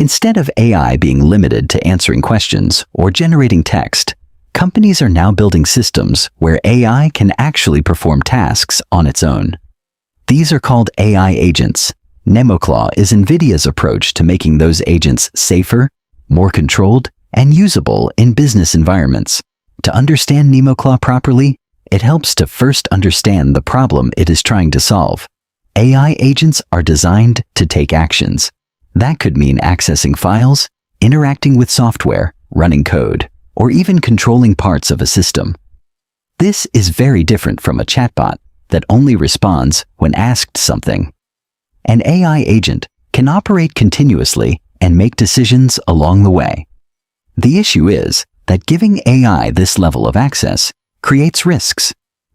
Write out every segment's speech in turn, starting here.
Instead of AI being limited to answering questions or generating text, companies are now building systems where AI can actually perform tasks on its own. These are called AI agents. NemoClaw is NVIDIA's approach to making those agents safer, more controlled, and usable in business environments. To understand NemoClaw properly, it helps to first understand the problem it is trying to solve. AI agents are designed to take actions. That could mean accessing files, interacting with software, running code, or even controlling parts of a system. This is very different from a chatbot that only responds when asked something. An AI agent can operate continuously and make decisions along the way. The issue is that giving AI this level of access creates risks.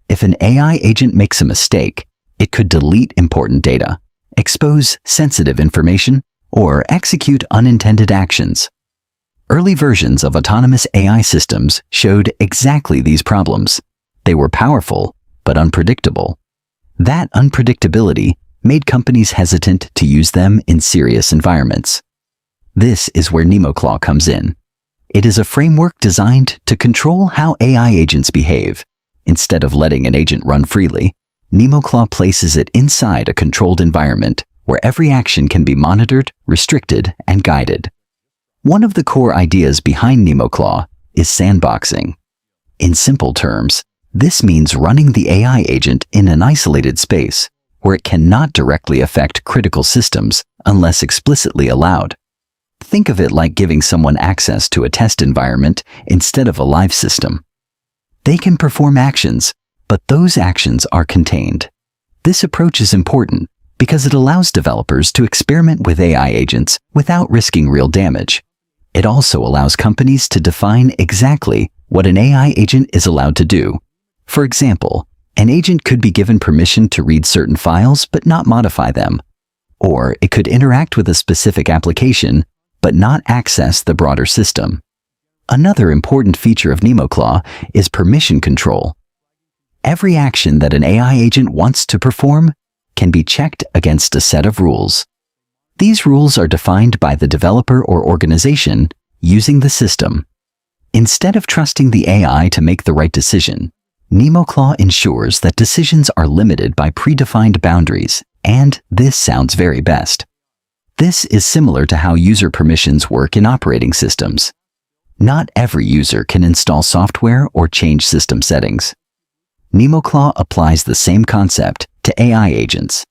If an AI agent makes a mistake, it could delete important data, expose sensitive information, or execute unintended actions. Early versions of autonomous AI systems showed exactly these problems. They were powerful, but unpredictable. That unpredictability made companies hesitant to use them in serious environments. This is where NemoClaw comes in. It is a framework designed to control how AI agents behave. Instead of letting an agent run freely, NemoClaw places it inside a controlled environment where every action can be monitored, restricted, and guided. One of the core ideas behind NemoClaw is sandboxing. In simple terms, this means running the AI agent in an isolated space where it cannot directly affect critical systems unless explicitly allowed. Think of it like giving someone access to a test environment instead of a live system. They can perform actions, but those actions are contained. This approach is important because it allows developers to experiment with AI agents without risking real damage. It also allows companies to define exactly what an AI agent is allowed to do. For example, an agent could be given permission to read certain files but not modify them. Or it could interact with a specific application but not access the broader system. Another important feature of NemoClaw is permission control. Every action that an AI agent wants to perform can be checked against a set of rules. These rules are defined by the developer or organization using the system. Instead of trusting the AI to make the right decision, NemoClaw ensures that decisions are limited by predefined boundaries, and this sounds very best. This is similar to how user permissions work in operating systems. Not every user can install software or change system settings. NemoClaw applies the same concept to AI agents.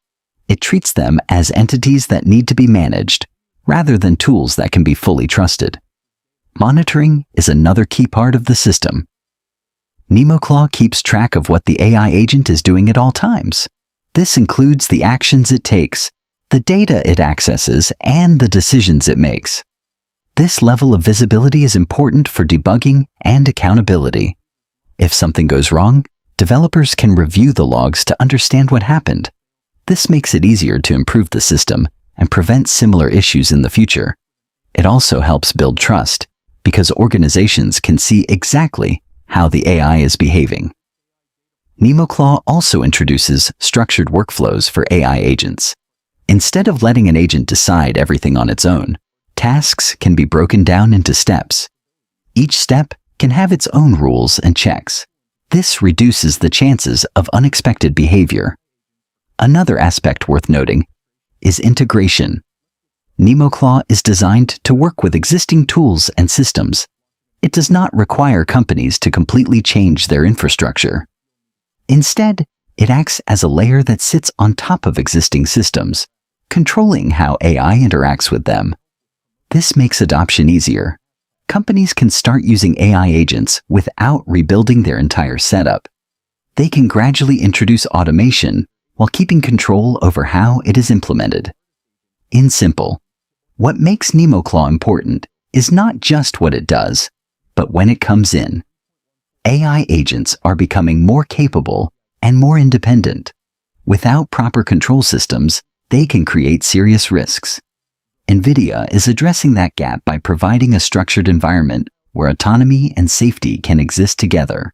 It treats them as entities that need to be managed, rather than tools that can be fully trusted. Monitoring is another key part of the system. NemoClaw keeps track of what the AI agent is doing at all times. This includes the actions it takes, the data it accesses, and the decisions it makes. This level of visibility is important for debugging and accountability. If something goes wrong, developers can review the logs to understand what happened. This makes it easier to improve the system and prevent similar issues in the future. It also helps build trust, because organizations can see exactly how the AI is behaving. NemoClaw also introduces structured workflows for AI agents. Instead of letting an agent decide everything on its own, tasks can be broken down into steps. Each step can have its own rules and checks. This reduces the chances of unexpected behavior. Another aspect worth noting is integration. NemoClaw is designed to work with existing tools and systems. It does not require companies to completely change their infrastructure. Instead, it acts as a layer that sits on top of existing systems, controlling how AI interacts with them. This makes adoption easier. Companies can start using AI agents without rebuilding their entire setup. They can gradually introduce automation while keeping control over how it is implemented. In simple, what makes NemoClaw important is not just what it does, but when it comes in. AI agents are becoming more capable and more independent. Without proper control systems, they can create serious risks. NVIDIA is addressing that gap by providing a structured environment where autonomy and safety can exist together.